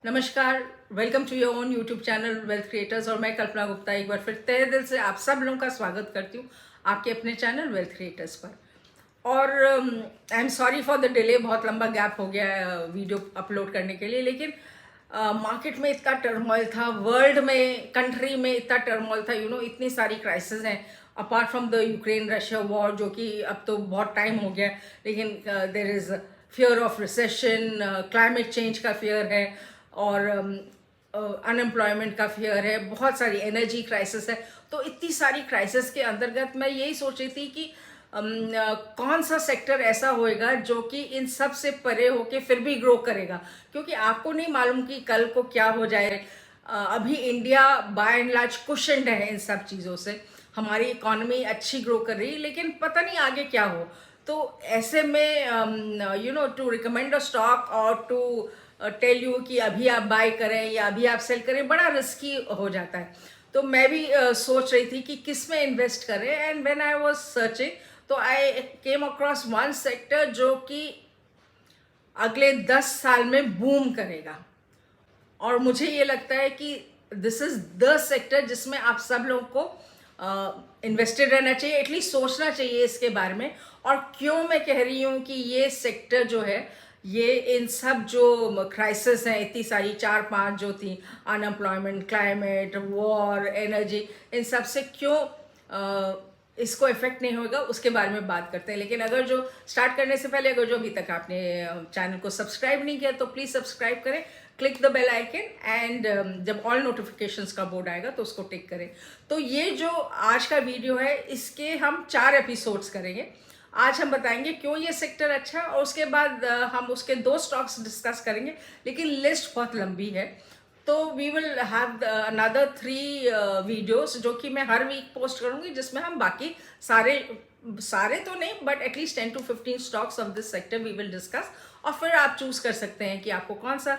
नमस्कार, welcome to your own YouTube channel wealth creators. और मैं कल्पना गुप्ता एक बार फिर तहे दिल से आप सब लोगों का स्वागत करती हूँ आपके अपने चैनल वेल्थ क्रिएटर्स पर। और I am sorry for the delay, बहुत लंबा गैप हो गया है वीडियो अपलोड करने के लिए। लेकिन मार्केट में इतना टर्मोइल था, वर्ल्ड में, कंट्री में इतना टर्मोइल था, इतनी सारी क्राइसिस हैं apart from the Ukraine Russia war, जो कि अब तो बहुत टाइम हो गया। लेकिन there is fear of recession, climate change का फियर है, और अनएम्प्लॉयमेंट का फियर है, बहुत सारी एनर्जी क्राइसिस है। तो इतनी सारी क्राइसिस के अंतर्गत मैं यही सोच रही थी कि कौन सा सेक्टर ऐसा होएगा जो कि इन सब से परे होके फिर भी ग्रो करेगा, क्योंकि आपको नहीं मालूम कि कल को क्या हो जाए। अभी India by and large cushioned है इन सब चीज़ों से, हमारी इकोनॉमी अच्छी ग्रो कर रही है, लेकिन पता नहीं आगे क्या हो। तो ऐसे में टू रिकमेंड अ स्टॉक और टू टेल यू कि अभी आप बाय करें या अभी आप सेल करें, बड़ा रिस्की हो जाता है। तो मैं भी सोच रही थी कि किस में इन्वेस्ट करें। And when I was searching, तो आई केम अक्रॉस वन सेक्टर जो कि अगले 10 साल में बूम करेगा। और मुझे ये लगता है कि दिस इज द सेक्टर जिसमें आप सब लोगों को इन्वेस्टेड रहना चाहिए, एटलीस्ट सोचना चाहिए इसके बारे में। और क्यों मैं कह रही हूँ कि ये सेक्टर जो है, ये इन सब जो क्राइसिस हैं, इतनी सारी 4-5 जो थी, अनएम्प्लॉयमेंट, क्लाइमेट, वॉर, एनर्जी, इन सब से क्यों इसको इफेक्ट नहीं होगा, उसके बारे में बात करते हैं। लेकिन अगर जो स्टार्ट करने से पहले, अगर जो अभी तक आपने चैनल को सब्सक्राइब नहीं किया तो प्लीज़ सब्सक्राइब करें, click the bell icon, and जब ऑल नोटिफिकेशंस का बोर्ड आएगा तो उसको टिक करें। तो ये जो आज का वीडियो है, इसके हम 4 एपिसोड्स करेंगे। आज हम बताएंगे क्यों ये सेक्टर अच्छा है, और उसके बाद हम उसके 2 स्टॉक्स डिस्कस करेंगे, लेकिन लिस्ट बहुत लंबी है। तो we will have another 3 videos जो कि मैं हर वीक पोस्ट करूंगी, जिसमें हम बाकी सारे तो नहीं, but at least 10 to 15 stocks of this sector we will discuss. और फिर आप चूज कर सकते हैं कि आपको कौन सा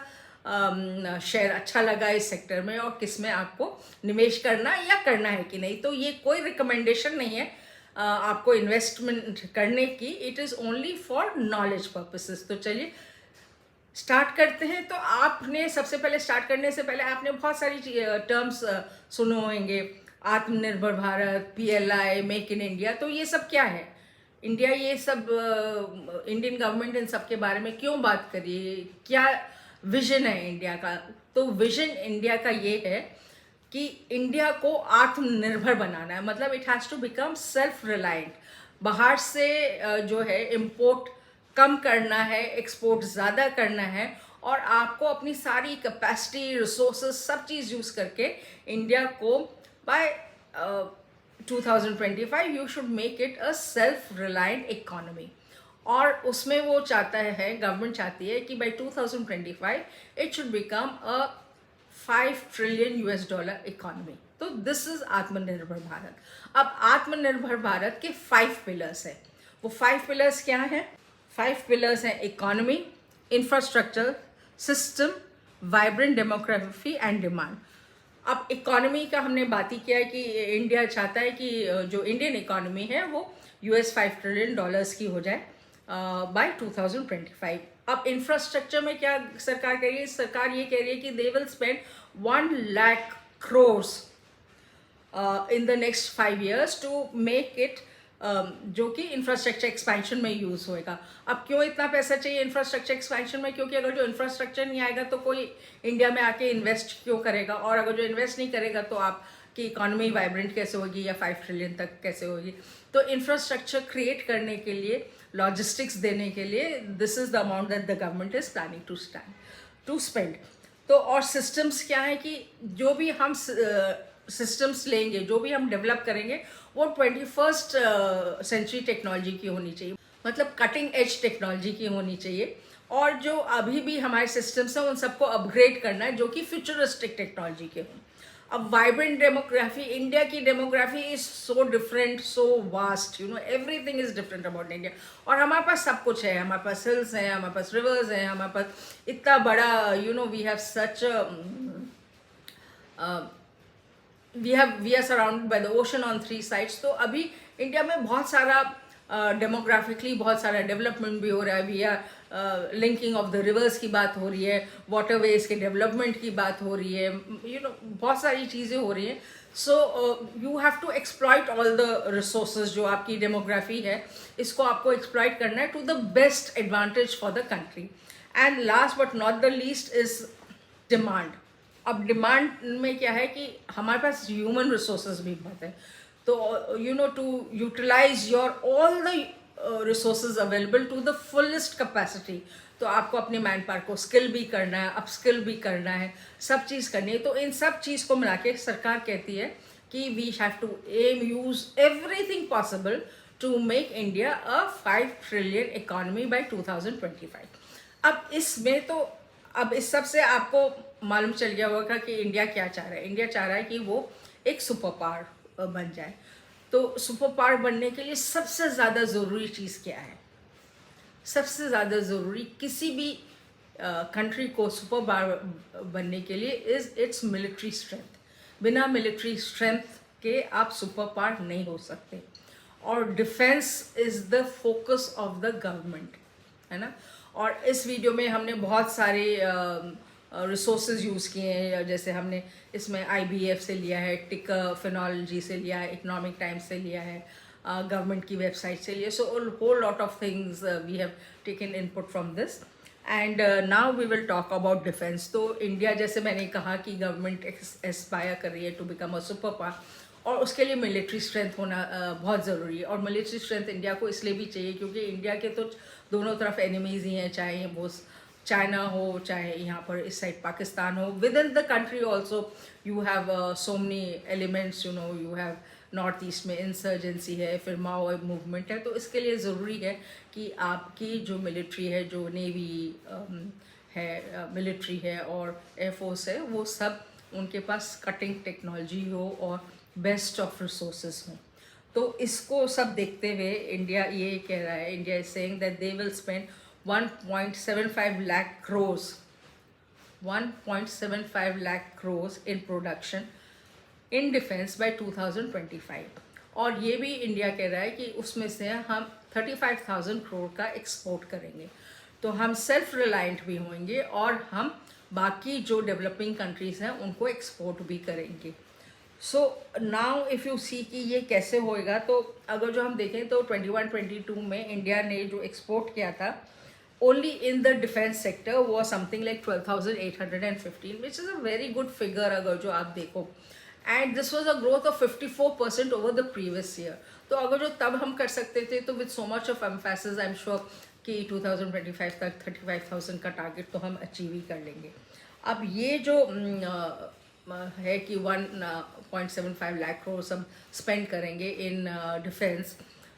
शेयर अच्छा लगा इस सेक्टर में, और किस में आपको निवेश करना या करना है कि नहीं। तो ये कोई रिकमेंडेशन नहीं है आपको इन्वेस्टमेंट करने की, it is only for knowledge purposes. तो चलिए स्टार्ट करते हैं। तो आपने सबसे पहले, स्टार्ट करने से पहले, आपने बहुत सारी टर्म्स सुने होंगे, आत्मनिर्भर Bharat, PLI, make in India. तो ये सब क्या है? इंडिया, ये सब इंडियन गवर्नमेंट इन सब के बारे में क्यों बात कर रही है? क्या विजन है इंडिया का? तो विजन इंडिया का ये है कि इंडिया को आत्मनिर्भर बनाना है, मतलब it has to become self reliant. बाहर से जो है इम्पोर्ट कम करना है, एक्सपोर्ट ज़्यादा करना है, और आपको अपनी सारी कैपेसिटी, रिसोर्सेज, सब चीज़ यूज़ करके इंडिया को by 2025 you should make it a self reliant economy. और उसमें वो चाहता है, गवर्नमेंट चाहती है कि by 2025 it should become a $5 trillion economy. तो दिस इज आत्मनिर्भर भारत। अब आत्मनिर्भर भारत के 5 पिलर्स हैं। वो 5 पिलर्स क्या हैं? 5 पिलर्स हैं: economy, infrastructure, system, vibrant demography and demand. अब इकोनॉमी का हमने बात ही किया है कि इंडिया चाहता है कि जो इंडियन इकोनॉमी है वो $5 ट्रिलियन की हो जाए बाय 2025। अब इंफ्रास्ट्रक्चर में क्या सरकार कह रही है? सरकार ये कह रही है कि they will spend 1 lakh crores in the next 5 years to make it, जो कि इंफ्रास्ट्रक्चर एक्सपेंशन में यूज़ होएगा। अब क्यों इतना पैसा चाहिए इंफ्रास्ट्रक्चर एक्सपेंशन में? क्योंकि अगर जो इंफ्रास्ट्रक्चर नहीं आएगा तो कोई इंडिया में आके इन्वेस्ट क्यों करेगा, और अगर जो इन्वेस्ट नहीं करेगा तो आपकी इकोनॉमी वाइब्रेंट कैसे होगी या 5 ट्रिलियन तक कैसे होगी? तो इंफ्रास्ट्रक्चर क्रिएट करने के लिए, लॉजिस्टिक्स देने के लिए, this is the amount that the government is planning to spend. तो और सिस्टम्स क्या है कि जो भी हम सिस्टम्स लेंगे, जो भी हम डेवलप करेंगे, वो 21st सेंचुरी टेक्नोलॉजी की होनी चाहिए, मतलब कटिंग एज टेक्नोलॉजी की होनी चाहिए। और जो अभी भी हमारे सिस्टम्स हैं उन सबको अपग्रेड करना है, जो कि फ्यूचरिस्टिक टेक्नोलॉजी के हों। अब वाइब्रेंट डेमोग्राफी, इंडिया की demography is so different, so vast, everything is different about India. और हमारे पास सब कुछ है, हमारे पास हिल्स हैं, हमारे पास रिवर्स हैं, हमारे पास इतना बड़ा, we have such we are surrounded by the ocean on 3 sides। तो अभी इंडिया में बहुत सारा डेमोग्राफिकली बहुत सारा डेवलपमेंट भी हो रहा है। We are linking of the rivers की बात हो रही है, वाटरवेज के डेवलपमेंट की बात हो रही है, बहुत सारी चीज़ें हो रही हैं. So you have to exploit all the resources. जो आपकी डेमोग्राफी है इसको आपको एक्सप्लॉइट करना है to the best advantage for the country. And last but not the least is demand. अब डिमांड में क्या है कि हमारे पास ह्यूमन रिसोर्सेज भी बहुत है. तो to utilise your all the resources available to the fullest capacity. तो आपको अपने मैन पावर को स्किल भी करना है, अपस्किल भी करना है, सब चीज़ करनी है. तो इन सब चीज़ को मिला के सरकार कहती है कि we have to aim use everything possible to make India a 5 trillion economy by 2025. अब इसमें तो अब इस सब से आपको मालूम चल गया होगा कि इंडिया क्या चाह रहा है. इंडिया चाह रहा है कि वो एक सुपर पावर बन जाए. तो सुपर पावर बनने के लिए सबसे ज़्यादा ज़रूरी चीज़ क्या है? सबसे ज़्यादा ज़रूरी किसी भी कंट्री को सुपर पावर बनने के लिए इज़ इट्स मिलिट्री स्ट्रेंथ. बिना मिलिट्री स्ट्रेंथ के आप सुपर पावर नहीं हो सकते. और defence is the focus of the government, है ना. और इस वीडियो में हमने बहुत सारे रिसोर्सेज यूज़ किए हैं. जैसे हमने इसमें IBF से लिया है, टिकफिनोलॉजी से लिया है, इकोनॉमिक टाइम्स से लिया है, गवर्नमेंट की वेबसाइट से लिया. So whole lot of things we have taken input from this. And now we will talk about defence. तो इंडिया, जैसे मैंने कहा कि गवर्नमेंट एस्पायर कर रही है to become a super power, और उसके लिए मिलिट्री स्ट्रेंथ होना बहुत ज़रूरी है. और मिलिट्री स्ट्रेंथ इंडिया को इसलिए भी चाहिए क्योंकि इंडिया के तो दोनों तरफ एनिमीज़ ही हैं, चाहे वो चाइना हो, चाहे यहाँ पर इस साइड पाकिस्तान हो. With in the country also you have so many elements. You have north east में इंसर्जेंसी है, फिर माओ मूवमेंट है. तो इसके लिए ज़रूरी है कि आपकी जो मिलिट्री है, जो नेवी है, मिलिट्री है और एयरफोर्स है, वो सब उनके पास कटिंग टेक्नोलॉजी हो और बेस्ट ऑफ रिसोर्सेज हों. तो इसको सब देखते हुए इंडिया ये कह रहा है, India is saying that they will spend 1.75 lakh crores 1.75 lakh crores in production in defense by 2025. और ये भी इंडिया कह रहा है कि उसमें से हम 35,000 करोड़ का एक्सपोर्ट करेंगे. तो हम सेल्फ रिलायंट भी होंगे और हम बाकी जो डेवलपिंग कंट्रीज़ हैं उनको एक्सपोर्ट भी करेंगे. सो नाउ इफ़ यू सी कि ये कैसे होएगा, तो अगर जो हम देखें तो 21-22 में इंडिया ने जो एक्सपोर्ट किया था only in the defense sector was something like 12,815, which is a very good figure अगर जो आप देखो. And this was a growth of 54% over the previous year. तो अगर जो तब हम कर सकते थे, तो with so much of emphasis I'm sure कि 2025 तक 35,000 का टारगेट तो हम अचीव ही कर लेंगे. अब ये जो है कि 1.75 लाख करोड़ हम स्पेंड करेंगे इन डिफेंस,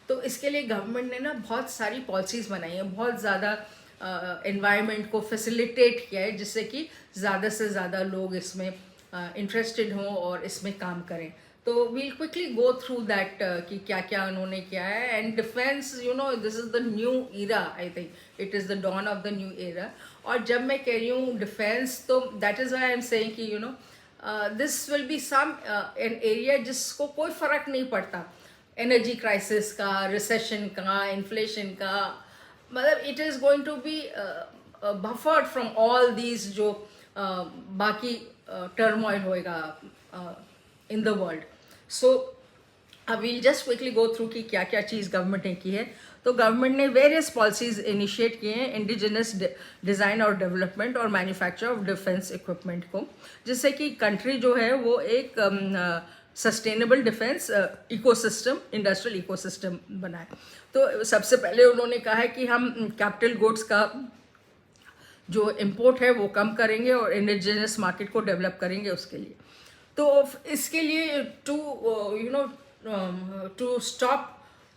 तो इसके लिए गवर्नमेंट ने ना बहुत सारी पॉलिसीज़ बनाई हैं, बहुत ज़्यादा एनवायरनमेंट को फैसिलिटेट किया है जिससे कि ज़्यादा से ज़्यादा लोग इसमें इंटरेस्टेड हों और इसमें काम करें. तो we'll quickly go through that कि क्या क्या उन्होंने किया है. And defense, this is the new era. I think it is the dawn of the new era. और जब मैं कह रही हूँ डिफेंस, तो that is why I am saying कि this will be some an area जिसको कोई फ़र्क नहीं पड़ता एनर्जी क्राइसिस का, रिसेशन का, इन्फ्लेशन का. मतलब it is going to be buffered from all these जो बाकी टर्मोइल होएगा in the world. So I will just quickly go through कि क्या क्या चीज़ गवर्नमेंट ने की है. तो गवर्नमेंट ने वेरियस पॉलिसीज़ इनिशिएट किए हैं इंडिजिनस डिज़ाइन और डेवलपमेंट और मैन्युफैक्चर ऑफ डिफेंस इक्विपमेंट को, जिससे कि कंट्री जो है वो एक sustainable defence ecosystem, industrial ecosystem बनाए. तो सबसे पहले उन्होंने कहा है कि हम कैपिटल गुड्स का जो इंपोर्ट है वो कम करेंगे और इंडिजिनस मार्केट को डेवलप करेंगे उसके लिए. तो इसके लिए to stop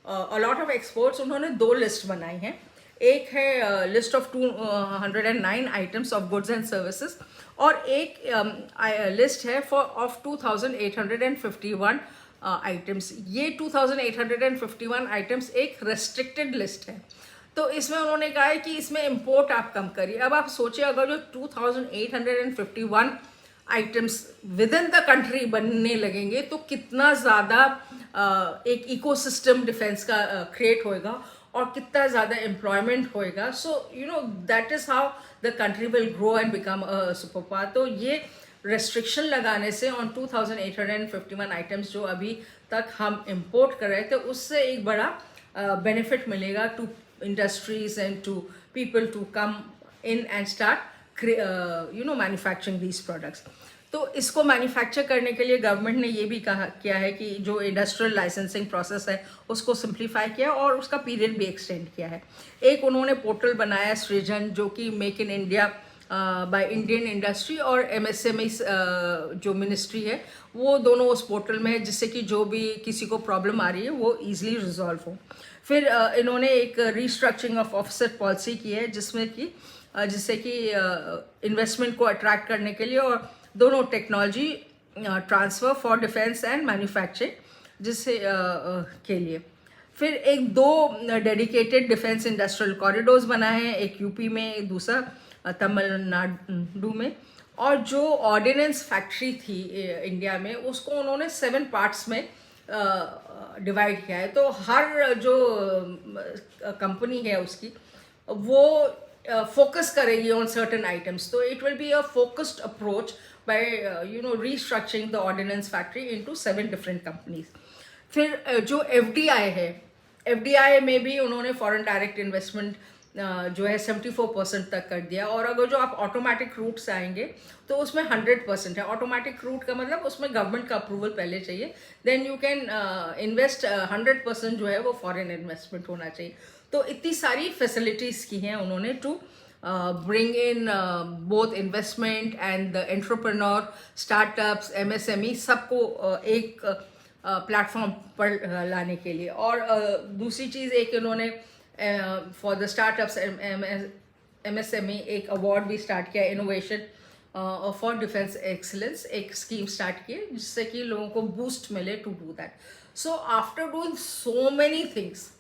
a lot of exports उन्होंने 2 लिस्ट बनाई हैं. एक है list of 209 items of goods and services, और एक लिस्ट है ऑफ 2,851 आइटम्स. ये 2,851 आइटम्स एक रेस्ट्रिक्टेड लिस्ट है. तो इसमें उन्होंने कहा है कि इसमें इंपोर्ट आप कम करिए. अब आप सोचिए, अगर जो 2,851 items with in the country बनने लगेंगे तो कितना ज़्यादा एक इकोसिस्टम डिफेंस का क्रिएट होएगा. और कितना ज़्यादा एम्प्लॉयमेंट होएगा. So that is how the country will grow and become a super power. तो ये रेस्ट्रिक्शन लगाने से ऑन 2851 आइटम्स जो अभी तक हम इम्पोर्ट कर रहे थे, उससे एक बड़ा बेनिफिट मिलेगा to industries and to people to come in and start manufacturing these products. तो इसको मैन्युफैक्चर करने के लिए गवर्नमेंट ने ये भी किया है कि जो इंडस्ट्रियल लाइसेंसिंग प्रोसेस है उसको सिंप्लीफाई किया और उसका पीरियड भी एक्सटेंड किया है. एक उन्होंने पोर्टल बनाया सृजन, जो कि make in India by Indian industry और MSME जो मिनिस्ट्री है वो दोनों उस पोर्टल में है, जिससे कि जो भी किसी को प्रॉब्लम आ रही है वो ईजिली रिजॉल्व हो. फिर इन्होंने एक रीस्ट्रक्चरिंग ऑफ ऑफसेट पॉलिसी की है, जिससे कि इन्वेस्टमेंट को अट्रैक्ट करने के लिए और दोनों technology transfer for defence and manufacturing जिससे के लिए. फिर एक 2 डेडिकेटेड डिफेंस इंडस्ट्रियल कॉरिडोर्स बनाए हैं, एक यूपी में, दूसरा तमिलनाडु में. और जो ऑर्डिनेंस फैक्ट्री थी इंडिया में, उसको उन्होंने 7 पार्ट्स में डिवाइड किया है. तो हर जो कंपनी है उसकी वो फोकस करेगी ऑन सर्टन आइटम्स. तो it will be a focused approach by restructuring the ordnance factory into 7 different companies. फिर जो FDI है, FDI में भी उन्होंने फॉरेन डायरेक्ट इन्वेस्टमेंट जो है 74% तक कर दिया. और अगर जो आप ऑटोमेटिक रूट से आएंगे तो उसमें 100% है. ऑटोमेटिक रूट का मतलब उसमें गवर्नमेंट का अप्रूवल पहले चाहिए, देन यू कैन इन्वेस्ट. 100% जो है वो फॉरेन इन्वेस्टमेंट होना चाहिए. तो इतनी सारी फैसिलिटीज़ की हैं उन्होंने to bring in both investment and the entrepreneur, startups, MSME सबको एक प्लेटफॉर्म पर लाने के लिए. और दूसरी चीज़ एक इन्होंने फॉर द स्टार्टअप्स MSME एक अवार्ड भी स्टार्ट किया, इनोवेशन फॉर डिफेंस एक्सीलेंस, एक स्कीम स्टार्ट की है जिससे कि लोगों को बूस्ट मिले to do that. So after doing so many things,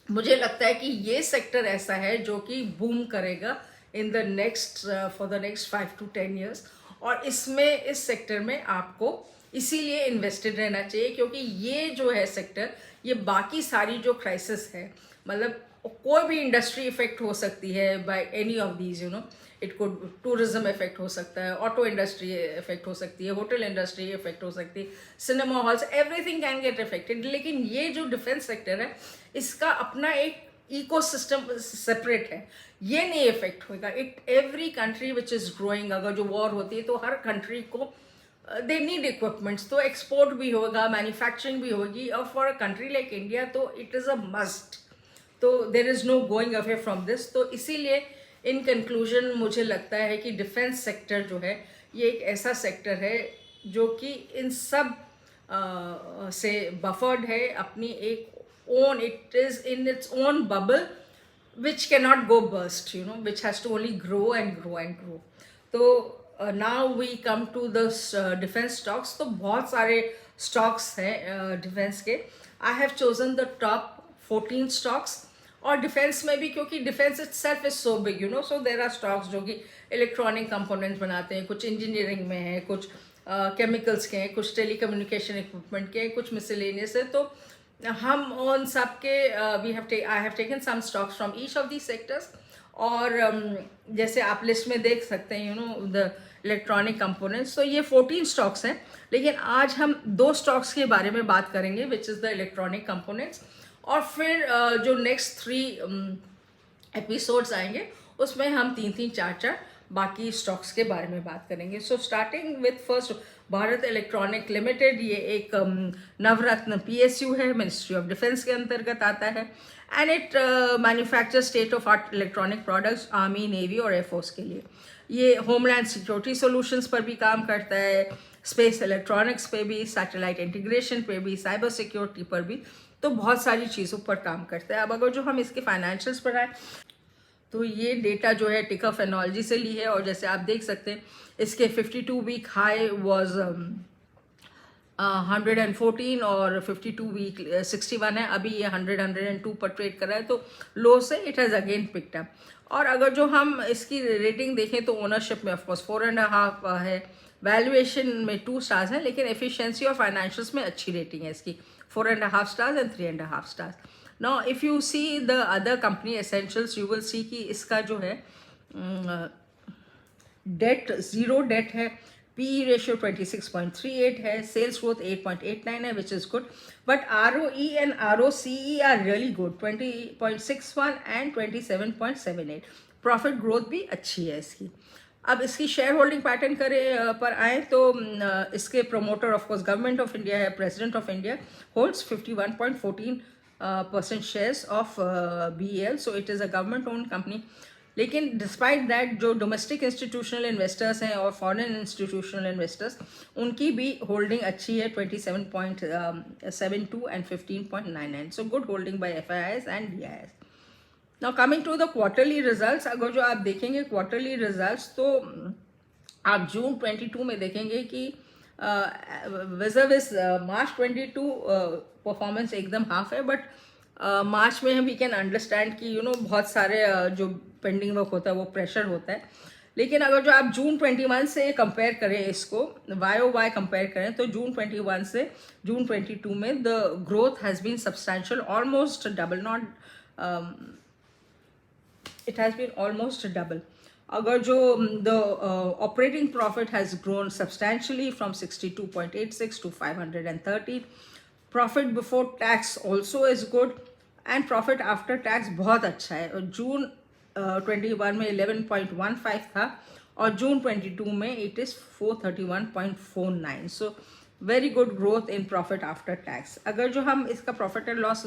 मुझे लगता है कि ये सेक्टर ऐसा है जो कि बूम करेगा इन the next for the next 5 to 10 years. और इसमें इस सेक्टर में आपको इसीलिए इन्वेस्टेड रहना चाहिए क्योंकि ये जो है सेक्टर, ये बाकी सारी जो क्राइसिस है, मतलब कोई भी इंडस्ट्री इफेक्ट हो सकती है by any of these, it को टूरिज्म इफेक्ट हो सकता है, ऑटो इंडस्ट्री इफेक्ट हो सकती है, होटल इंडस्ट्री इफेक्ट हो सकती है, cinema halls, everything can get affected. लेकिन ये जो डिफेंस सेक्टर है इसका अपना एक इकोसिस्टम सेपरेट है, ये नहीं इफेक्ट होगा. Every country which is growing, अगर जो वॉर होती है तो हर कंट्री को दे नीड इक्विपमेंट्स, तो एक्सपोर्ट भी होगा, मैन्युफैक्चरिंग भी होगी. और for a country like India तो इट इज़ अ मस्ट. तो there is no going away from this. तो इसीलिए इन कंक्लूजन मुझे लगता है कि डिफेंस सेक्टर जो है ये एक ऐसा सेक्टर है जो कि इन सब से बफर्ड है, अपनी एक own, it is in its own bubble which cannot go burst, which has to only grow and grow and grow. So now we come to the defense stocks. तो बहुत सारे stocks हैं defense के. I have chosen the top 14 stocks. और defence में भी, क्योंकि defence itself is so big, so there are stocks जो कि इलेक्ट्रॉनिक कंपोनेंट्स बनाते हैं, कुछ इंजीनियरिंग में है, कुछ केमिकल्स के हैं, कुछ टेलीकम्युनिकेशन इक्विपमेंट के हैं, कुछ मिसलेनियस है. तो हम उन सब के I have taken some stocks from each of the sectors. और जैसे आप लिस्ट में देख सकते हैं द इलेक्ट्रॉनिक कंपोनेंट्स. तो ये 14 स्टॉक्स हैं, लेकिन आज हम 2 स्टॉक्स के बारे में बात करेंगे which is the electronic components. और फिर जो नेक्स्ट 3 एपिसोड्स आएंगे उसमें हम 3-3, 4-4 बाकी स्टॉक्स के बारे में बात करेंगे. So starting with first Bharat electronic limited. ये एक नवरत्न PSU है, मिनिस्ट्री ऑफ डिफेंस के अंतर्गत आता है. And it manufacture state of art electronic products army, navy और एयरफोर्स के लिए. ये होमलैंड सिक्योरिटी सॉल्यूशंस पर भी काम करता है, स्पेस इलेक्ट्रॉनिक्स पे भी, सैटेलाइट इंटीग्रेशन पे भी, साइबर सिक्योरिटी पर भी. तो बहुत सारी चीज़ों पर काम करता है. अब अगर जो हम इसके फाइनेंशियल्स पर आए तो ये डेटा जो है टिका फेनोलॉजी से ली है. और जैसे आप देख सकते हैं इसके 52 वीक हाई वॉज 114 और 52 वीक 61 है. अभी ये 102 पर ट्रेड कर रहा है. तो लो से it has again picked up. और अगर जो हम इसकी रेटिंग देखें तो ओनरशिप में ऑफकोर्स 4.5 है, वैल्यूएशन में 2 स्टार्स हैं, लेकिन एफिशिएंसी और फाइनेंशियल्स में अच्छी रेटिंग है इसकी, 4.5 stars and 3.5 stars. Now if you see the other company essentials, you will see कि इसका जो है डेट ज़ीरो डेट है, पी रेशियो 26.38 है, सेल्स ग्रोथ 8.89 है which is good, but ROE and ROCE are really good, 20.61 and 27.78. Profit growth भी अच्छी है इसकी. अब इसकी शेयर होल्डिंग पैटर्न पर आए तो इसके promoter of course government of India है, president of India holds 51.14% shares of BEL, so it is a government owned company. लेकिन डिस्पाइट दैट जो डोमेस्टिक इंस्टीट्यूशनल इन्वेस्टर्स हैं और फॉरेन इंस्टीट्यूशनल इन्वेस्टर्स, उनकी भी होल्डिंग अच्छी है, 27.72 and 15.99, so good holding by FIIs and DIIs. Now coming to the quarterly results, अगर जो आप देखेंगे क्वार्टरली रिजल्ट्स तो आप जून 22 में देखेंगे कि विज़ मार्च 22 परफॉर्मेंस एकदम हाफ है, बट मार्च में वी कैन अंडरस्टैंड कि बहुत सारे जो पेंडिंग वर्क होता है वो प्रेशर होता है. लेकिन अगर जो आप जून 21 से कंपेयर करें, इसको YOY कंपेयर करें, तो जून 21 से जून 22 में the growth has been substantial, almost double, not it has been almost double. अगर जो the operating profit has grown substantially from 62.86 to 530. Profit before tax also is good and profit after tax बहुत अच्छा है. जून 21 में 11.15 था और जून 22 में it is 431.49. So very good growth in profit after tax. अगर जो हम इसका profit and loss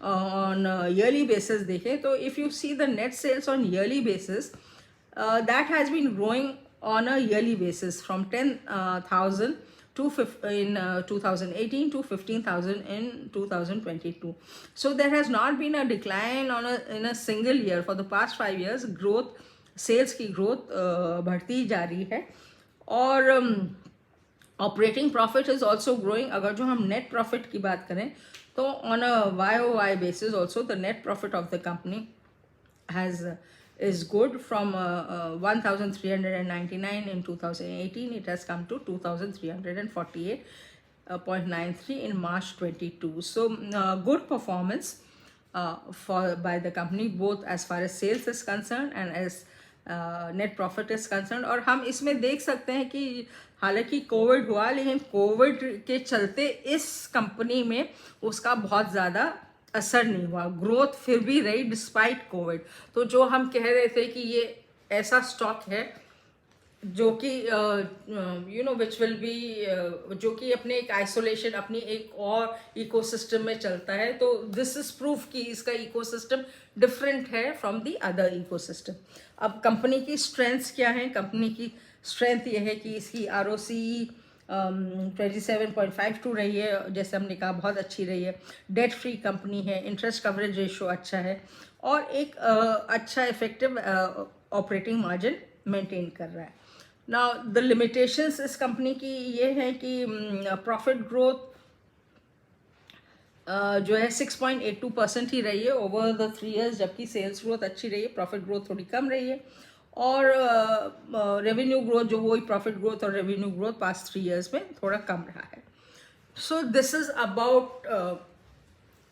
on yearly basis देखें तो if you see the net sales on yearly basis, that has been growing on a yearly basis from 10,000 in 2018 to 15,000 in 2022. So there has not been a decline in a single year. For the past 5 years growth, sales की growth बढ़ती जा रही है. और operating profit is also growing. अगर जो हम net profit की बात करें तो on a YOY basis also the net profit of the company is good from 1,399 in 2018. It has come to 2,348.93 in March 22. So good performance by the company, both as far as sales is concerned and as net profit is concern. और हम इसमें देख सकते हैं कि हालांकि Covid हुआ, लेकिन कोविड के चलते इस कंपनी में उसका बहुत ज़्यादा असर नहीं हुआ, ग्रोथ फिर भी रही डिस्पाइट कोविड. तो जो हम कह रहे थे कि ये ऐसा स्टॉक है जो कि विच विल बी जो कि अपने एक आइसोलेशन, अपनी एक और इकोसिस्टम में चलता है, तो दिस इज प्रूफ कि इसका इकोसिस्टम डिफरेंट है फ्रॉम द अदर इकोसिस्टम. अब कंपनी की स्ट्रेंथ्स क्या हैं? कंपनी की स्ट्रेंथ ये है कि इसकी ROCE 27.52 रही है, जैसे हमने कहा बहुत अच्छी रही है. डेट फ्री कंपनी है, इंटरेस्ट कवरेज रेशो अच्छा है और एक अच्छा इफेक्टिव ऑपरेटिंग मार्जिन मेंटेन कर रहा है. नाउ द लिमिटेशंस इस कंपनी की ये हैं कि प्रॉफिट ग्रोथ जो है 6.82% ही रही है ओवर द 3 years, जबकि सेल्स ग्रोथ अच्छी रही है, प्रॉफिट ग्रोथ थोड़ी कम रही है. और रेवेन्यू ग्रोथ जो वही प्रॉफिट ग्रोथ और रेवेन्यू ग्रोथ पास्ट 3 years में थोड़ा कम रहा है. So this is about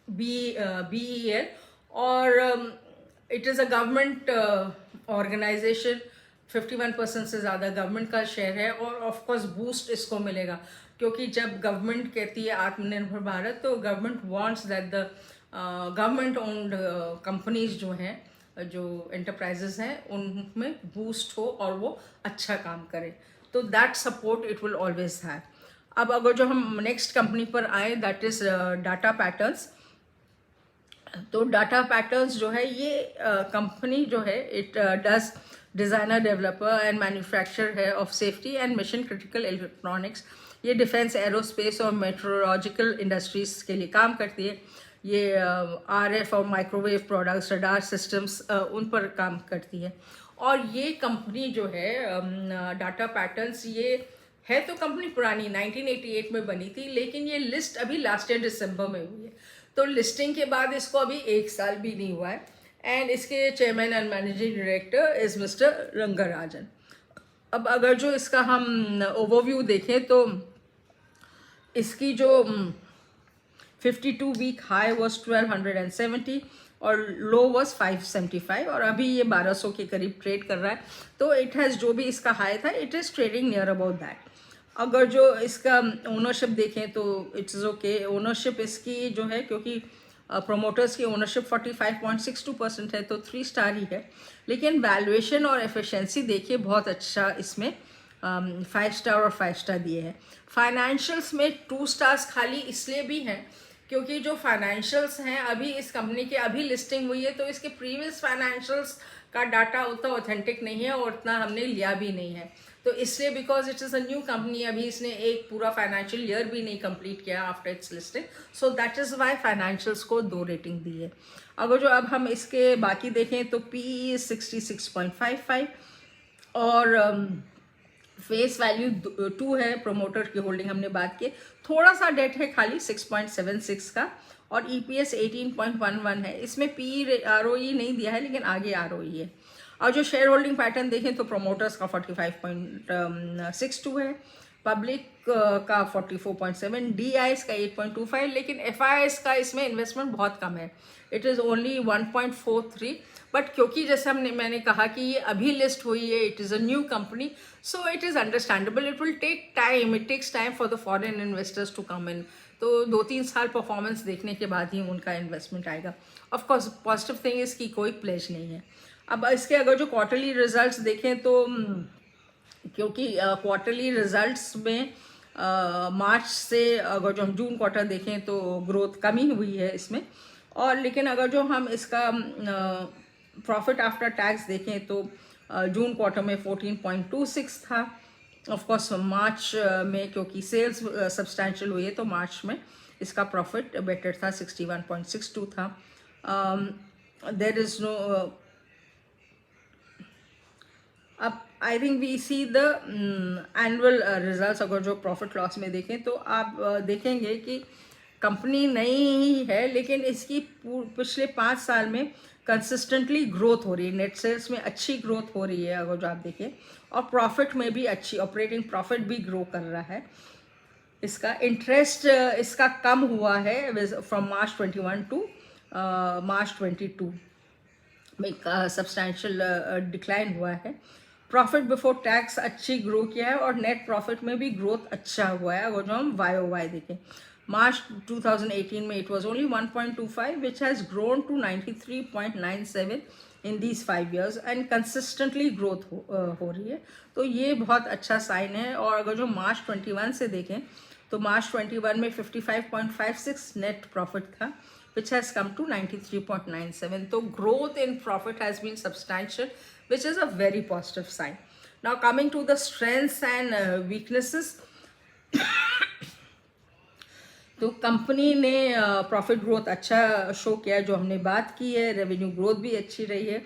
BEL. और it is a government organisation, 51% से ज़्यादा गवर्नमेंट का शेयर है और ऑफ कोर्स बूस्ट इसको मिलेगा, क्योंकि जब गवर्नमेंट कहती है आत्मनिर्भर भारत, तो government wants that the government owned companies जो हैं, जो एंटरप्राइजेस हैं, उनमें बूस्ट हो और वो अच्छा काम करें. तो that support it will always have. अब अगर जो हम नेक्स्ट कंपनी पर आए, दैट इज़ डाटा पैटर्न्स. तो डाटा पैटर्न्स जो है ये कंपनी जो है it does designer, developer and manufacture है of safety and mission critical electronics. ये डिफेंस, एरोस्पेस और मेट्रोलॉजिकल इंडस्ट्रीज के लिए काम करती है. ये RF और माइक्रोवेव प्रोडक्ट्स, रडार सिस्टम्स, उन पर काम करती है. और ये कंपनी जो है डाटा पैटर्न्स, ये है तो कंपनी पुरानी 1988 में बनी थी, लेकिन ये लिस्ट अभी लास्ट ईयर दिसंबर में हुई है. तो लिस्टिंग के बाद इसको अभी 1 साल भी नहीं हुआ है. एंड इसके chairman and managing director is mister Rangarajan. अब अगर जो इसका हम ओवरव्यू देखें तो इसकी जो 52 वीक हाई वॉज 1270 और लो वॉज 575 और अभी ये 1200 के करीब ट्रेड कर रहा है। तो इट हैज़ जो भी इसका हाई था it is trading near about that. अगर जो इसका ओनरशिप देखें तो इट्स ओके, ओनरशिप इसकी जो है क्योंकि प्रोमोटर्स की ओनरशिप 45.62% है तो 3 स्टार ही है, लेकिन वैल्यूएशन और एफिशिएंसी देखिए बहुत अच्छा इसमें 5 स्टार और 5 स्टार दिए हैं। फाइनेंशियल्स में 2 स्टार्स खाली इसलिए भी हैं क्योंकि जो फाइनेंशियल्स हैं अभी इस कंपनी की अभी लिस्टिंग हुई है तो इसके प्रीवियस फाइनेंशियल्स का डाटा उतना ऑथेंटिक नहीं है और उतना हमने लिया भी नहीं है, तो इसलिए because it is a new company, अभी इसने एक पूरा फाइनेंशियल ईयर भी नहीं कंप्लीट किया after it's listing, so that is why financials को 2 रेटिंग दी है। अगर जो अब हम इसके बाकी देखें तो PE 66.55 और फेस वैल्यू 2 है, प्रोमोटर की होल्डिंग हमने बात की, थोड़ा सा डेट है खाली 6.76 का और EPS 18.11 है। इसमें PE ROE नहीं दिया है लेकिन आगे ROE है। और जो शेयर होल्डिंग पैटर्न देखें तो प्रोमोटर्स का 45.62 है, पब्लिक का 44.7, DIs का 8.25, लेकिन FIs का इसमें इन्वेस्टमेंट बहुत कम है, इट इज़ ओनली 1.43। बट क्योंकि जैसे मैंने कहा कि ये अभी लिस्ट हुई है, it is a new company, so it is understandable, it will take time, it takes time for the foreign investors to come in, तो 2-3 साल परफॉर्मेंस देखने के बाद ही उनका इन्वेस्टमेंट आएगा। ऑफकोर्स पॉजिटिव थिंग इसकी कोई प्लेज नहीं है। अब इसके अगर जो क्वार्टरली रिजल्ट्स देखें तो क्योंकि क्वार्टरली रिजल्ट्स में मार्च से अगर जो हम जून क्वार्टर देखें तो ग्रोथ कमी हुई है इसमें, और लेकिन अगर जो हम इसका प्रॉफिट आफ्टर टैक्स देखें तो जून क्वार्टर में 14.26 था। ऑफकोर्स मार्च में क्योंकि सेल्स सब्सटैंशियल हुई है तो मार्च में इसका प्रॉफिट बेटर था, 61.62 था। देयर इज़ नो अब I think we see the annual results, अगर जो प्रॉफिट लॉस में देखें तो आप देखेंगे कि कंपनी नई ही है लेकिन इसकी पिछले 5 साल में कंसिस्टेंटली ग्रोथ हो रही है, नेट सेल्स में अच्छी ग्रोथ हो रही है अगर जो आप देखें, और प्रॉफिट में भी अच्छी, ऑपरेटिंग प्रॉफिट भी ग्रो कर रहा है। इसका इंटरेस्ट इसका कम हुआ है फ्रॉम मार्च 21 टू मार्च 22 में सब्सटैंशियल डिक्लाइन हुआ है। प्रॉफिट बिफोर टैक्स अच्छी ग्रो किया है और नेट प्रॉफिट में भी ग्रोथ अच्छा हुआ है अगर जो हम YOY देखें। मार्च 2018 में it was only 1.25 which has grown to 93.97 in these 5 years and consistently growth हो रही है, तो ये बहुत अच्छा साइन है। और अगर जो मार्च 21 से देखें तो मार्च 21 में 55.56 नेट प्रॉफिट था which has come to 93.97. So growth in profit has been substantial, which is a very positive sign. Now coming to the strengths and weaknesses. तो कंपनी ने प्रॉफिट ग्रोथ अच्छा शो किया जो हमने बात की है, रेवेन्यू ग्रोथ भी अच्छी रही है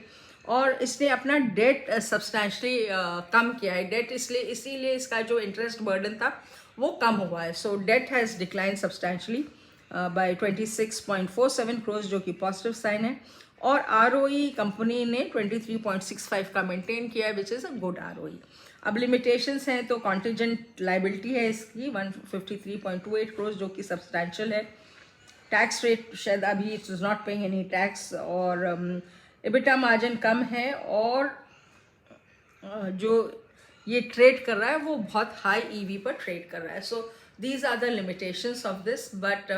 और इसने अपना डेट सब्सटैंशली कम किया है। डेट इसीलिए इसका जो इंटरेस्ट बर्डन था वो कम हुआ है। So debt has decline substantially by 26.47 crores जो कि पॉजिटिव साइन है, और ROE कंपनी ने 23.65 का मेंटेन किया है which is a good ROE। अब लिमिटेशंस हैं तो कॉन्टिजेंट लाइबिलिटी है इसकी 153.28 crores जो कि सब्सटैंशियल है। टैक्स रेट शायद अभी it is not paying any tax, और EBITDA मार्जिन कम है, और जो ये ट्रेड कर रहा है वो बहुत हाई EV पर ट्रेड कर रहा है। सो these are the limitations of this, but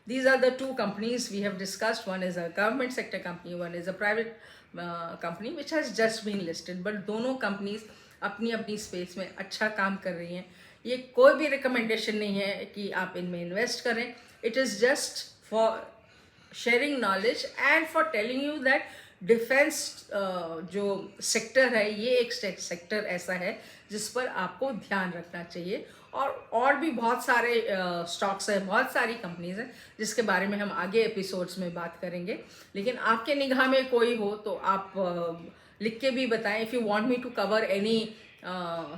these are the 2 companies we have discussed. One is a government sector company, one is a private company which has just been listed, but दोनों companies अपनी अपनी space में अच्छा काम कर रही हैं। ये कोई भी रिकमेंडेशन नहीं है कि आप इनमें इन्वेस्ट करें, it is just for sharing knowledge and for telling you that defence जो सेक्टर है ये एक सेक्टर ऐसा है जिस पर आपको ध्यान रखना चाहिए, और भी बहुत सारे स्टॉक्स हैं, बहुत सारी कंपनीज हैं जिसके बारे में हम आगे एपिसोड्स में बात करेंगे। लेकिन आपके निगाह में कोई हो तो आप लिख के भी बताएं। If you want me to cover any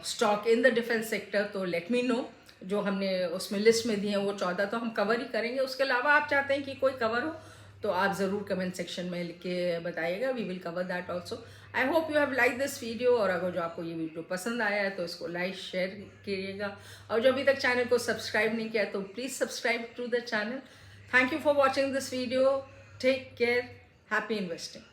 stock in the defence sector तो लेट मी नो। जो हमने उसमें लिस्ट में दिए हैं वो 14 तो हम कवर ही करेंगे, उसके अलावा आप चाहते हैं कि कोई कवर हो तो आप ज़रूर कमेंट सेक्शन में लिख के बताइएगा, we will cover that also. I hope you have like this video, और अगर जो आपको ये वीडियो पसंद आया है तो इसको लाइक शेयर कीजिएगा, और जो अभी तक चैनल को सब्सक्राइब नहीं किया तो please subscribe to the channel. Thank you for watching this video. Take care. Happy investing.